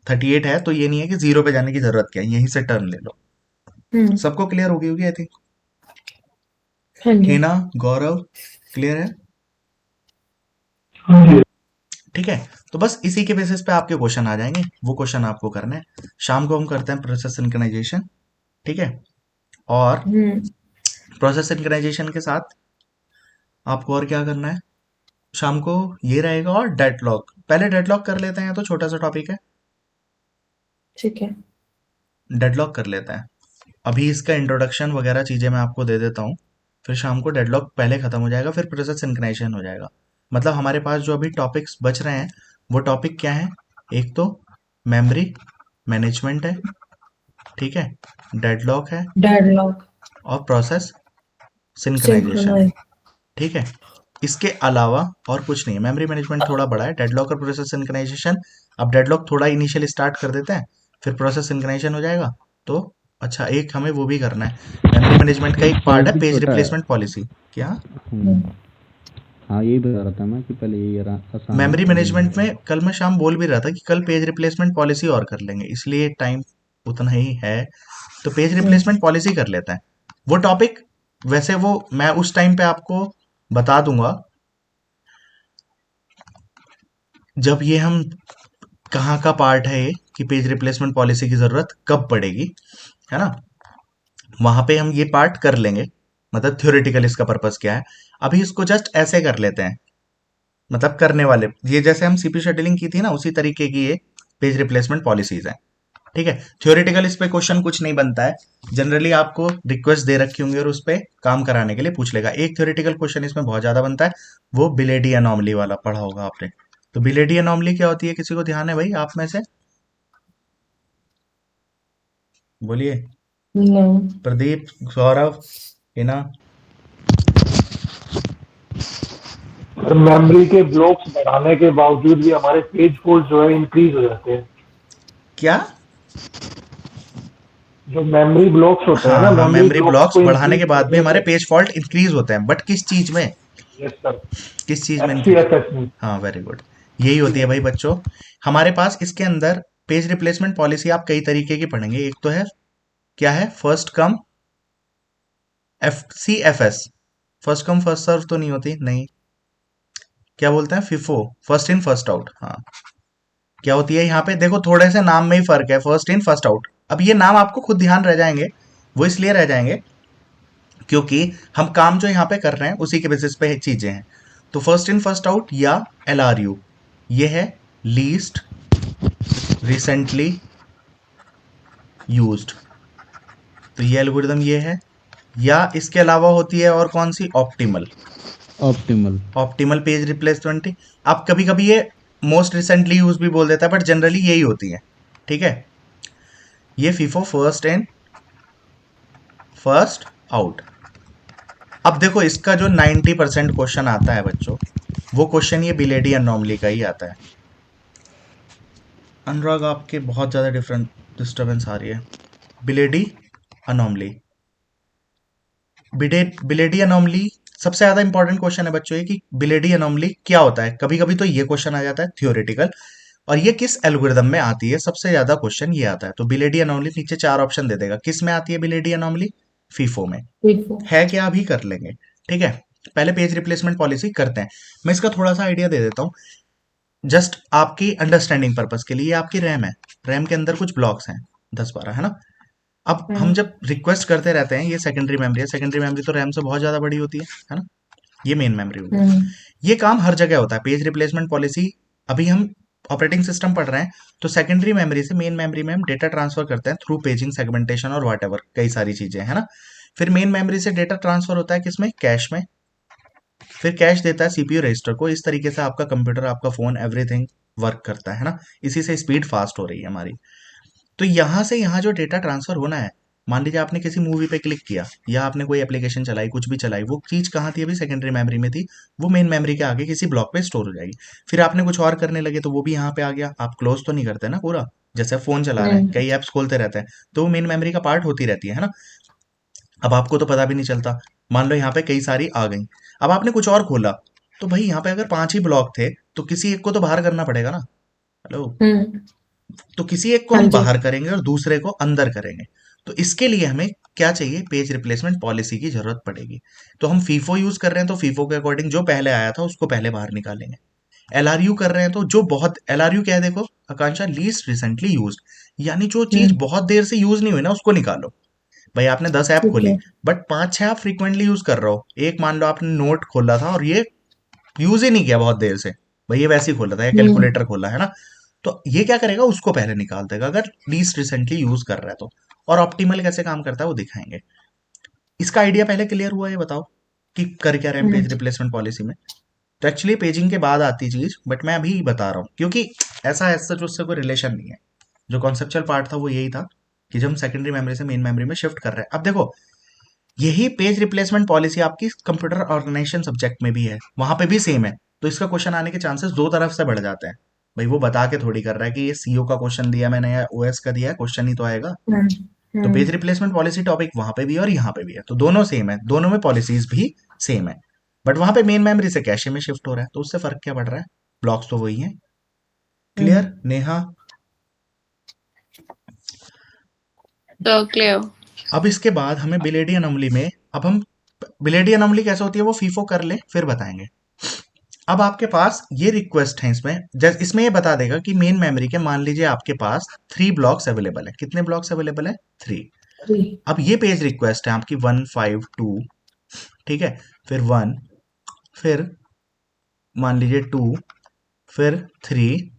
38 है तो ये नहीं है कि 0 पे जाने की जरूरत क्या है, यहीं से टर्न ले लो। सबको क्लियर हो गई होगी I think. Hina, Gaurav, clear है? ठीक है, तो बस इसी के बेसिस पे आपके क्वेश्चन आ जाएंगे, वो क्वेश्चन आपको करना है। शाम को हम करते हैं प्रोसेस सिंक्रोनाइजेशन। ठीक है, और प्रोसेस सिंक्रोनाइजेशन के साथ आपको और क्या करना है शाम को, ये रहेगा। और डेडलॉक, पहले डेडलॉक कर लेते हैं, तो छोटा सा टॉपिक है, ठीक है। डेडलॉक कर लेते हैं। अभी इसका इंट्रोडक्शन वगैरह चीजें मैं आपको दे देता हूँ, फिर शाम को डेडलॉक पहले खत्म हो जाएगा, फिर प्रोसेस सिंक्रोनाइजेशन हो जाएगा। मतलब हमारे पास जो अभी टॉपिक्स बच रहे हैं वो टॉपिक क्या है? एक तो मेमोरी मैनेजमेंट है, ठीक है, डेडलॉक है, डेडलॉक, और प्रोसेस सिंक्रोनाइजेशन है, सिंक्रोनाइज। ठीक है। इसके अलावा और कुछ नहीं है। मेमोरी मैनेजमेंट थोड़ा बड़ा है, डेडलॉक और प्रोसेस सिंक्रोनाइजेशन। अब डेडलॉक थोड़ा इनिशियल स्टार्ट कर देते हैं, फिर प्रोसेस सिंक्रोनाइजेशन हो जाएगा। तो अच्छा, एक हमें वो भी करना है। मेमोरी मैनेजमेंट का एक पार्ट साइज है भी पेज छोटा है। Replacement policy. क्या? हाँ यही बता रहा था मैं कि पहले यही आसान है मेमोरी फिर ये मैनेजमेंट वाला। में कल मैं शाम बोल भी रहा था कि कल पेज रिप्लेसमेंट पॉलिसी और कर लेंगे, इसलिए टाइम उतना ही है। तो पेज रिप्लेसमेंट पॉलिसी कर लेते हैं। वो टॉपिक वैसे वो मैं उस टाइम पे आपको बता दूंगा जब ये हम कहाँ का पार्ट है ये, कि पेज रिप्लेसमेंट पॉलिसी की जरूरत कब पड़ेगी, है ना। वहां पे हम ये पार्ट कर लेंगे, मतलब थ्योरेटिकल इसका पर्पस क्या है। अभी इसको जस्ट ऐसे कर लेते हैं, मतलब करने वाले ये जैसे हम सीपी शेड्यूलिंग की थी ना, उसी तरीके की ये पेज रिप्लेसमेंट पॉलिसीज है, ठीक है। थ्योरेटिकल इस पे क्वेश्चन कुछ नहीं बनता है, जनरली आपको रिक्वेस्ट दे रखी होंगी और उस पे काम कराने के लिए पूछ लेगा। एक थ्योरेटिकल क्वेश्चन इसमें बहुत ज्यादा बनता है, वो बिलेडी अनोमली वाला पढ़ा होगा आपने। तो बिलेडी अनोमली क्या होती है, किसी को ध्यान है भाई आप में से? बोलिए। नहीं। प्रदीप, सौरभ, हिना। मेमोरी के ब्लॉक्स बढ़ाने के बावजूद भी हमारे पेज फॉल्ट जो है इंक्रीज हो जाते हैं। क्या? जो मेमोरी ब्लॉक्स होते हैं हाँ ना, हाँ, मेमोरी मेमोरी ब्लॉक्स ब्लॉक्स को बढ़ाने इंक्रीज के बाद भी करने हमारे के। पेज फॉल्ट इंक्रीज होते हैं, बट किस चीज में? Yes sir. किस चीज में इंक्रीज? एफसीएफएस में। हाँ, वेरी गुड। यही होती है भाई बच्चों। हमारे पास इसके अंदर पेज रिप्लेसमेंट पॉलिसी आप कई तरीके की पढ़ेंगे। एक तो है, क्या है, first come FCFS, first come first serve तो नहीं होती, नहीं, क्या बोलते हैं, FIFO, first in first out. हाँ, क्या होती है यहाँ पे, देखो थोड़े से नाम में ही फर्क है, फर्स्ट इन फर्स्ट आउट। अब ये नाम आपको खुद ध्यान रह जाएंगे, वो इसलिए रह जाएंगे क्योंकि हम काम जो यहाँ पे कर रहे हैं उसी के बेसिस पे चीजें हैं। तो फर्स्ट इन फर्स्ट आउट या LRU, ये है लीस्ट रिसेंटली यूज्ड, तो ये एल्गोरिदम ये है। या इसके अलावा होती है और कौन सी, optimal, optimal. Optimal page replacement. आप कभी कभी ये मोस्ट रिसेंटली यूज भी बोल देता है, बट जनरली यही होती है, ठीक है। ये FIFO, first in first out. अब देखो इसका जो 90% क्वेश्चन आता है बच्चों, वो क्वेश्चन ये बिलेडी अनोमली का ही आता है। अनुराग, आपके बहुत ज्यादा डिफरेंट डिस्टरबेंस आ रही है। बिलेडी अनोमली, बिलेडी अनोमली सबसे ज्यादा इंपॉर्टेंट क्वेश्चन है बच्चों ये, कि बिलेडी अनोमली क्या होता है। कभी कभी तो ये क्वेश्चन आ जाता है थ्योरेटिकल, और ये किस एल्गोरिदम में आती है, सबसे ज्यादा क्वेश्चन ये आता है। तो बिलेडी अनोमली नीचे 4 ऑप्शन दे देगा, किस में आती है बिलेडी अनोमली, फीफो में। फिफो। है क्या, अभी कर लेंगे, ठीक है। पहले पेज रिप्लेसमेंट पॉलिसी करते हैं। मैं इसका थोड़ा सा आइडिया दे देता हूँ, जस्ट आपकी अंडरस्टैंडिंग पर्पस के लिए। ये आपकी रैम है, रैम के अंदर कुछ ब्लॉक्स हैं, 10-12, है ना। अब हम जब रिक्वेस्ट करते रहते हैं, ये सेकेंडरी मेमोरी है, सेकेंडरी मेमोरी तो रैम से बहुत ज्यादा बड़ी होती है ना। ये मेन मेमोरी हो गया। ये काम हर जगह होता है, पेज रिप्लेसमेंट पॉलिसी। अभी हम ऑपरेटिंग सिस्टम पढ़ रहे हैं, तो सेकेंडरी मेमोरी से मेन मेमोरी में हम डेटा ट्रांसफर करते हैं थ्रू पेजिंग, सेगमेंटेशन और व्हाट एवर, कई सारी चीजें, है ना। फिर मेन मेमोरी से डेटा ट्रांसफर होता है किसमें, कैश में। फिर कैश देता है CPU रजिस्टर को। इस तरीके से आपका कंप्यूटर, आपका फोन, एवरीथिंग वर्क करता है ना। इसी से स्पीड फास्ट हो रही है हमारी। तो यहां से यहाँ जो डेटा ट्रांसफर होना है, मान लीजिए आपने किसी मूवी पे क्लिक किया, या आपने कोई एप्लीकेशन चलाई, कुछ भी चलाई, वो चीज कहाँ थी, अभी सेकेंडरी मेमोरी में थी। वो मेन मेमोरी के आगे किसी ब्लॉक पे स्टोर हो जाएगी। फिर आपने कुछ और करने लगे तो वो भी यहाँ पे आ गया। आप क्लोज तो नहीं करते ना पूरा, जैसे फोन चला रहे हैं, कई ऐप्स खोलते रहते हैं, तो वो मेन मेमोरी का पार्ट होती रहती है ना। अब आपको तो पता भी नहीं चलता, मान लो यहाँ पे कई सारी आ गई। अब आपने कुछ और खोला, तो भाई यहाँ पे अगर 5 ही ब्लॉक थे, तो किसी एक को तो बाहर करना पड़ेगा ना। हेलो। तो किसी एक को हाँ हम जी। बाहर करेंगे और दूसरे को अंदर करेंगे। तो इसके लिए हमें क्या चाहिए, पेज रिप्लेसमेंट पॉलिसी की जरूरत पड़ेगी। तो हम फीफो यूज कर रहे हैं, तो फीफो के अकॉर्डिंग जो पहले आया था उसको पहले बाहर निकालेंगे। LRU कर रहे हैं, तो जो बहुत, LRU क्या है देखो आकांक्षा, लीस्ट रिसेंटली यूज, यानी जो चीज बहुत देर से यूज नहीं हुई ना उसको निकालो। भाई आपने 10 ऐप ठीक खोली, है। बट 5-6 आप फ्रीक्वेंटली यूज कर रहे हो। एक मान लो आपने नोट खोला था और ये यूज ही नहीं किया बहुत देर से, भाई ये वैसे ही खोला था, या कैलकुलेटर खोला है ना, तो ये क्या करेगा, उसको पहले निकाल देगा अगर लीस्ट रिसेंटली यूज कर रहा है तो। और ऑप्टिमल कैसे काम करता है वो दिखाएंगे। इसका आइडिया पहले क्लियर हुआ, ये बताओ कि कर क्या रहे हैं पेज रिप्लेसमेंट पॉलिसी में। तो एक्चुअली पेजिंग के बाद आती चीज, बट मैं अभी बता रहा हूँ क्योंकि ऐसा जो उससे कोई रिलेशन नहीं है। जो कॉन्सेप्चुअल पार्ट था वो यही था कि जब हम सेकेंडरी मेमोरी से मेन मेमोरी में शिफ्ट कर रहे हैं। अब देखो, यही पेज रिप्लेसमेंट पॉलिसी आपकी कंप्यूटर ऑर्गेनाइजेशन सब्जेक्ट में भी है, वहां पे भी सेम है। तो इसका क्वेश्चन आने के चांसेस दो तरफ से बढ़ जाते हैं। भाई वो बता के थोड़ी कर रहा है कि ये सीओ का क्वेश्चन दिया मैंने या ओएस का दिया है, क्वेश्चन ही तो आएगा। तो पेज रिप्लेसमेंट पॉलिसी टॉपिक वहां पे भी है और यहाँ पे भी है, तो दोनों सेम है, दोनों में पॉलिसीज भी सेम है। बट वहां पे मेन मेमोरी से कैशे में शिफ्ट हो रहा है, तो उससे फर्क क्या पड़ रहा है? ब्लॉक्स तो वही है। क्लियर नेहा? So clear. अब इसके बाद हमें बिलेडी अनोमली में, अब हम बिलेडी अनोमली कैसे होती है वो फीफो कर ले फिर बताएंगे। अब आपके पास ये रिक्वेस्ट है इसमें ये बता देगा कि मेन मेमोरी के, मान लीजिए आपके पास 3 ब्लॉक्स अवेलेबल है। कितने ब्लॉक्स अवेलेबल है? 3। 3 अब ये पेज रिक्वेस्ट है आपकी 152, ठीक है, फिर 1, फिर मान लीजिए 2, फिर 3,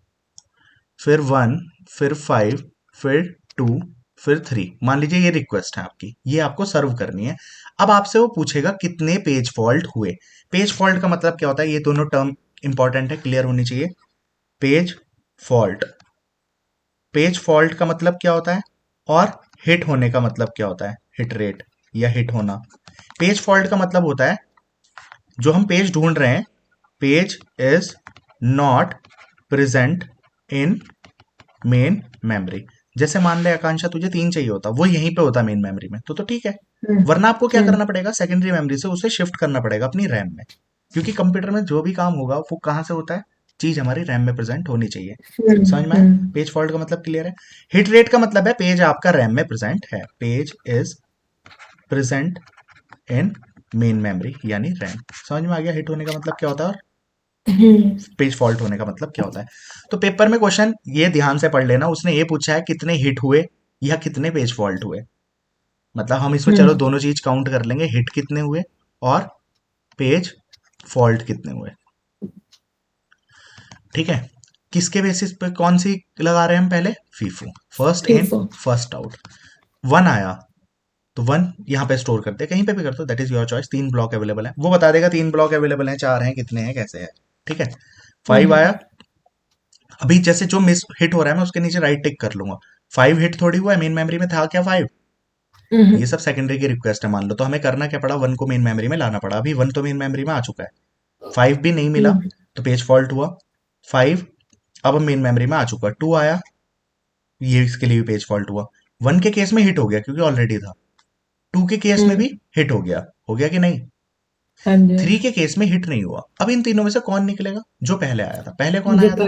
फिर 1, फिर 5, फिर 2, फिर 3। मान लीजिए ये रिक्वेस्ट है आपकी, ये आपको सर्व करनी है। अब आपसे वो पूछेगा कितने पेज फॉल्ट हुए। पेज फॉल्ट का मतलब क्या होता है? ये दोनों टर्म इंपॉर्टेंट है, क्लियर होनी चाहिए। पेज फॉल्ट, पेज फॉल्ट का मतलब क्या होता है, और हिट होने का मतलब क्या होता है? हिट रेट या हिट होना। पेज फॉल्ट का मतलब होता है जो हम पेज ढूंढ रहे हैं, page is not present in main memory. जैसे मान ले आकांक्षा तुझे 3 चाहिए होता, वो यहीं पे होता मेन मेमोरी में, तो ठीक है। वरना आपको क्या करना पड़ेगा? सेकेंडरी मेमोरी से उसे शिफ्ट करना पड़ेगा अपनी रैम में, क्योंकि कंप्यूटर में जो भी काम होगा वो कहाँ से होता है? चीज हमारी रैम में प्रेजेंट होनी चाहिए। समझ में आया? पेज फॉल्ट का मतलब क्लियर है। हिट रेट का मतलब है पेज आपका रैम में प्रेजेंट है, page is present in main memory यानी रैम। समझ में आ गया हिट होने का मतलब क्या होता है और पेज फॉल्ट होने का मतलब क्या होता है? तो पेपर में क्वेश्चन ये ध्यान से पढ़ लेना, उसने ये पूछा है कितने हिट हुए या कितने पेज फॉल्ट हुए। मतलब हम इसमें चलो दोनों चीज काउंट कर लेंगे, हिट कितने हुए और पेज फॉल्ट कितने हुए, ठीक है। किसके बेसिस पे कौन सी लगा रहे हैं हम? पहले FIFO, first in FIFO। First out. 1 आया तो 1 यहाँ पे स्टोर करते हैं, कहीं पे भी कर दो, that is your choice. 3 block available है, वो बता देगा 3 ब्लॉक अवेलेबल है, 4 हैं, कितने हैं, कैसे है, ठीक है। 5 आया, अभी जैसे जो मिस हिट हो रहा है मैं उसके नीचे राइट टिक कर लूंगा। 5 हिट थोड़ी हुआ है, मेन मेमोरी में था क्या 5? ये सब सेकेंडरी की रिक्वेस्ट है मान लो, तो हमें करना क्या पड़ा? 1 को मेन मेमोरी में लाना पड़ा। अभी 1 तो मेन मेमोरी में आ चुका है, 5 भी नहीं मिला तो पेज फॉल्ट हुआ। 5 अब मेन मेमोरी में आ चुका, 2 आया, ये इसके लिए भी पेज फॉल्ट हुआ। 1 के केस में हिट हो गया क्योंकि ऑलरेडी था, 2 के केस में भी हिट हो गया कि नहीं? 3 के केस में हिट नहीं हुआ। अब इन तीनों में से कौन निकलेगा? जो पहले आया था। पहले कौन आया था?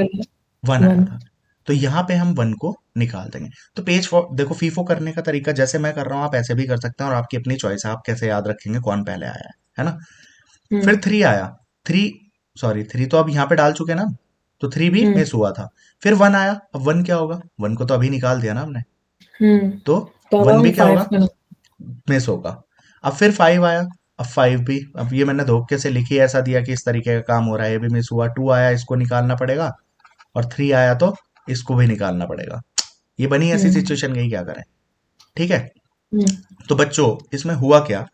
1 आया था, तो यहाँ पे हम 1 को निकाल देंगे। तो पेज देखो, फीफो करने का तरीका जैसे मैं कर रहा हूँ आप ऐसे भी कर सकते हैं, और आपकी अपनी चॉइस है, आप कैसे याद रखेंगे कौन पहले आया है ना। फिर 3 आया, 3 तो अब यहाँ पे डाल चुके ना, तो 3 भी मिस हुआ था। फिर 1 आया, अब 1 क्या होगा? 1 को तो अभी निकाल दिया ना हमने, तो 1 भी क्या होगा? मिस होगा। अब फिर 5 आया, अब 5 भी, अब ये मैंने धोखे से लिखी ऐसा दिया कि इस तरीके का काम हो रहा है, ये भी मिस हुआ। 2 आया, इसको निकालना पड़ेगा, और 3 आया तो इसको भी निकालना पड़ेगा। ये बनी ऐसी सिचुएशन गई, क्या करें, ठीक है। तो बच्चों इसमें हुआ क्या?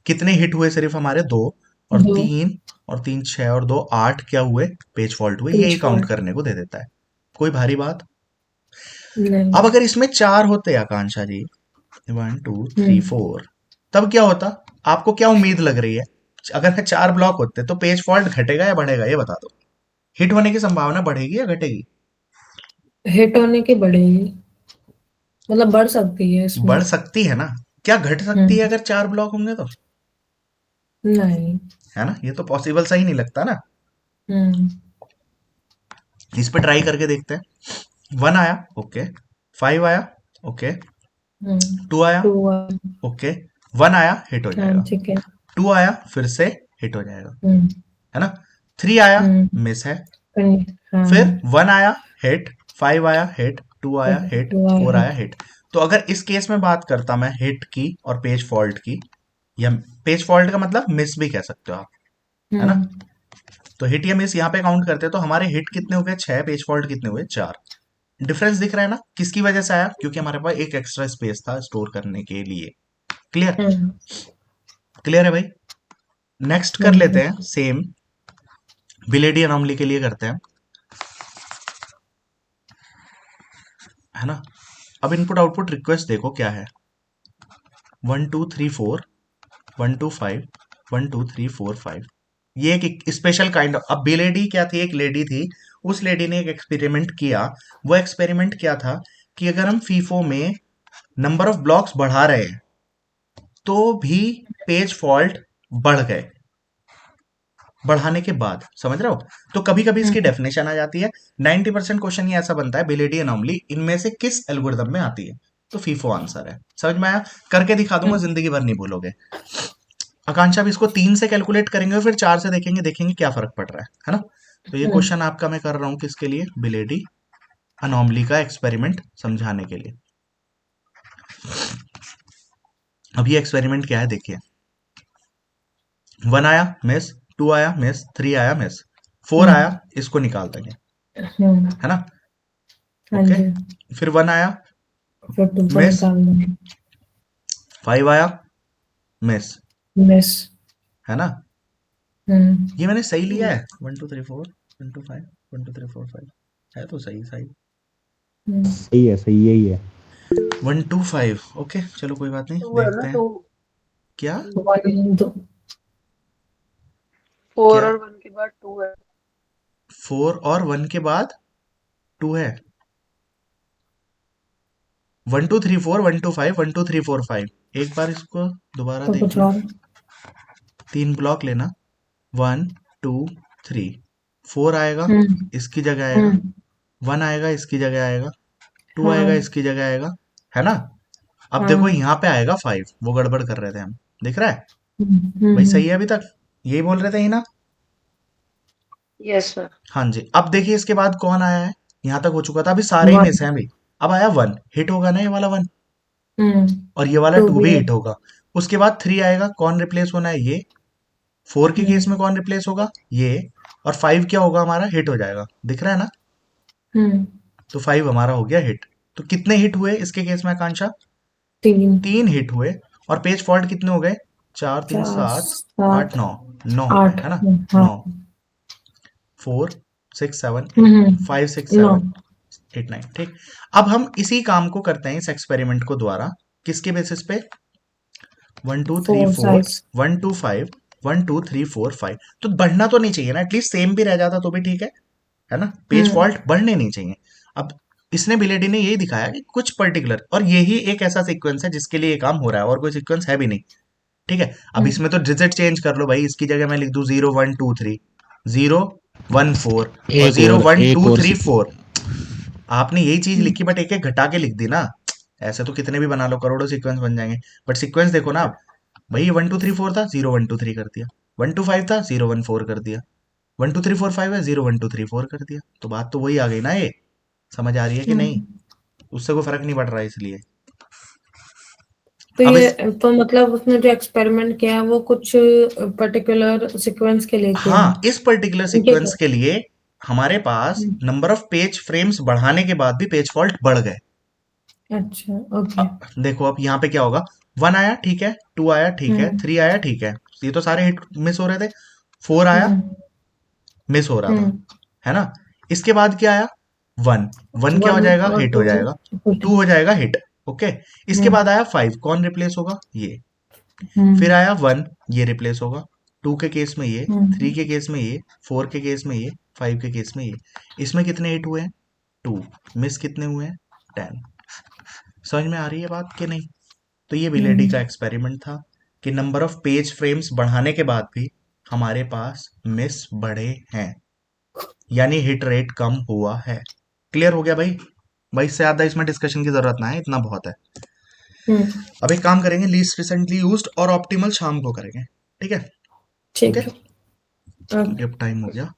कितने हिट हुए? सिर्फ हमारे 2 और 3 6 और 2 8 क्या हुए? पेज फॉल्ट हुए। यही काउंट करने को दे देता है, कोई भारी बात नहीं। अब अगर इसमें 4 होते आकांक्षा जी, 1 2 3 4, तब क्या होता? आपको क्या उम्मीद लग रही है? अगर 4 ब्लॉक होते तो पेज फॉल्ट घटेगा या बढ़ेगा, ये बता दो। हिट होने की संभावना बढ़ेगी या घटेगी? हिट होने की बढ़ेगी, मतलब बढ़ सकती है इसमें। बढ़ सकती है ना, क्या घट सकती है अगर 4 ब्लॉक होंगे तो? नहीं। है ना, ये तो पॉसिबल सही नहीं लगता ना। हम्म इस पे ट्राई करके देखते हैं। 1 आया, ओके। 5 आया, ओके। 2 आया, 2 ओके। 1 आया, हिट हो जाएगा। ठीक है। 2 आया, फिर से हिट हो जाएगा, हम्म है ना। 3 आया, मिस है। फिर 1 आया, हिट। 5 आया, हिट। 2 आया, हिट। 4 आया, हिट। तो अगर इस केस में बात करता मैं हिट की और पेज फॉल्ट की, या पेज फॉल्ट का मतलब मिस भी कह सकते हो आप, है ना। तो हिट या मिस यहाँ पे काउंट करते हैं, तो हमारे हिट कितने हो गए? 6, पेज फॉल्ट कितने हुए? 4। डिफरेंस दिख रहा है ना, किसकी वजह से आया? क्योंकि हमारे पास एक एक्स्ट्रा स्पेस था स्टोर करने के लिए। क्लियर? क्लियर है भाई? नेक्स्ट कर लेते हैं सेम बिलेडी अनोमली के लिए करते हैं, है ना। अब इनपुट आउटपुट रिक्वेस्ट देखो क्या है, 1 2 3 4 1 2 5 1 2 3 4 5। ये एक स्पेशल काइंड ऑफ, अब बिलेडी क्या थी, एक लेडी थी, उस लेडी ने एक एक्सपेरिमेंट किया। वो एक्सपेरिमेंट क्या था कि अगर हम फीफो में नंबर ऑफ ब्लॉक्स बढ़ा रहे हैं तो भी पेज फॉल्ट बढ़ गए बढ़ाने के बाद, समझ रहे हो। तो कभी कभी इसकी डेफिनेशन आ जाती है। 90% क्वेश्चन ये ऐसा बनता है, बिलेडी अनोमली इनमें से किस एल्गोरिदम में आती है, तो फीफो आंसर है। समझ में आया, करके दिखा दूंगा, जिंदगी भर नहीं भूलोगे। आकांक्षा भी इसको 3 से कैलकुलेट करेंगे, फिर 4 से देखेंगे क्या फर्क पड़ रहा है ना। तो ये क्वेश्चन आपका मैं कर रहा हूं किसके लिए, बिलेडी अनोमली का एक्सपेरिमेंट समझाने के लिए। अब ये एक्सपेरिमेंट क्या है देखिए, 1 आया मिस, 2 आया मिस, 3 आया मिस, 4 आया, इसको निकाल देंगे, है ना। हाँ ओके, जी, फिर 1 आया फिर 2 को मिस, निकाल देंगे, 5 आया मिस, मिस। है ना। हम्म, ये मैंने सही लिया है, 1 2 3 4 1 2 5 1 2 3 4 5 है तो सही सही सही है, सही यही है। 1 2 5। ओके चलो कोई बात नहीं, देखते हैं क्या। 1 2 4 क्या और 1 के बाद 2 है। 4 और 1 के बाद 2 है, 1 2 3 4 1 2 5 1 2 3 4 5। एक बार इसको दोबारा तो देख कुछ लो, और। 3 ब्लॉक लेना, 1 2 3, 4 आएगा इसकी जगह आएगा, 1 आएगा इसकी जगह आएगा, 2 आएगा हाँ, इसकी जगह आएगा, है ना। अब हाँ, देखो यहाँ पे आएगा 5, वो गड़बड़ कर रहे थे हम, दिख रहा है भाई, हम्म, सही है अभी तक, यही बोल रहे थे ही ना। Yes sir. हाँ जी, अब देखिए इसके बाद कौन आया है, यहाँ तक हो चुका था, अभी सारे ही मिस हैं अभी। अब आया 1, हिट होगा ना ये वाला 1, और ये वाला 2 2 भी भी है। हिट होगा। उसके बाद 3 आएगा, कौन रिप्लेस होना है, ये 4 के केस में कौन रिप्लेस होगा, ये, और 5 क्या होगा हमारा, हिट हो जाएगा, दिख रहा है ना। हम्म, तो 5 हमारा हो गया हिट। तो कितने हिट हुए इसके केस में आकांक्षा, 3 3 हिट हुए, और पेज फॉल्ट कितने हो गए, 4 3 4 7 8 7 9, 9 हो गए, 8। है ना। हाँ, 9 4 6 7 हम्म, 5 6 9 7 8 9, ठीक। अब हम इसी काम को करते हैं इस एक्सपेरिमेंट को द्वारा, किसके बेसिस पे, 1 2 3 4 4 साइज। 1 2 5 1 2 3 4 5। तो बढ़ना तो नहीं चाहिए ना, एटलीस्ट सेम भी रह जाता तो भी ठीक है ना। पेज फॉल्ट बढ़ने नहीं चाहिए। अब इसने बिलेडी ने यही दिखाया कि कुछ पर्टिकुलर, और यही एक ऐसा सीक्वेंस है जिसके लिए ये काम हो रहा है, और कोई सीक्वेंस है भी नहीं, ठीक है। अब इसमें तो डिजिट चेंज कर लो भाई, इसकी जगह मैं लिख दूं 0 1 2 3 0 1 4 और 0 1 एक 2 और 3 4। आपने यही चीज लिखी बट एक एक घटा के लिख दी ना। ऐसे तो कितने भी बना लो, करोड़ों सीक्वेंस बन जाएंगे, बट सीक्वेंस देखो ना आप। भाई 1 2 3 4 था, 0 1 2 3 कर दिया, 1 2 5 था, 0 1 4 कर दिया, 1 2 3 4 5 है, 0 1 2 3 4 कर दिया। तो बात तो वही आ गई ना, ये समझ आ रही है कि नहीं, उससे कोई फर्क नहीं पड़ रहा है इसलिए। तो अब ये इस, तो मतलब उसने जो एक्सपेरिमेंट किया है वो कुछ पर्टिकुलर सीक्वेंस के लिए किया है, हाँ, इस पर्टिकुलर उनके सीक्वेंस के लिए हमारे पास नंबर ऑफ पेज फ्रेम्स बढ़ाने के बाद भी पेज फॉल्ट बढ़ गए। अच्छा, ओके। देखो अब यहाँ पे क्या होगा, 1 आया ठीक है, 2 आया ठीक है, 3 आया ठीक है, ये तो सारे हिट मिस हो रहे थे, 4 आया मिस हो रहा था, है ना। इसके बाद क्या आया, 1, 1 क्या हो 1 जाएगा, और हिट हो 2 जाएगा, 2 हो जाएगा हिट, ओके। इसके बाद आया 5, कौन रिप्लेस होगा, ये। फिर आया 1, ये रिप्लेस होगा, 2 के केस में ये, 3 के केस में ये, 4 के केस में ये, 5 के केस में ये। इसमें कितने हिट हुए हैं, 2, मिस कितने हुए हैं, 10। समझ में आ रही है बात कि नहीं। तो ये बिलेडी का एक्सपेरिमेंट था कि नंबर ऑफ पेज फ्रेम्स बढ़ाने के बाद भी हमारे पास मिस बढ़े हैं, यानी हिट रेट कम हुआ है। क्लियर हो गया भाई, भाई इससे ज्यादा इसमें डिस्कशन की जरूरत ना है, इतना बहुत है। अब एक काम करेंगे, लीस्ट रिसेंटली यूज्ड और ऑप्टिमल शाम को करेंगे, ठीक है। ठीक ओके, है। अब टाइम हो गया।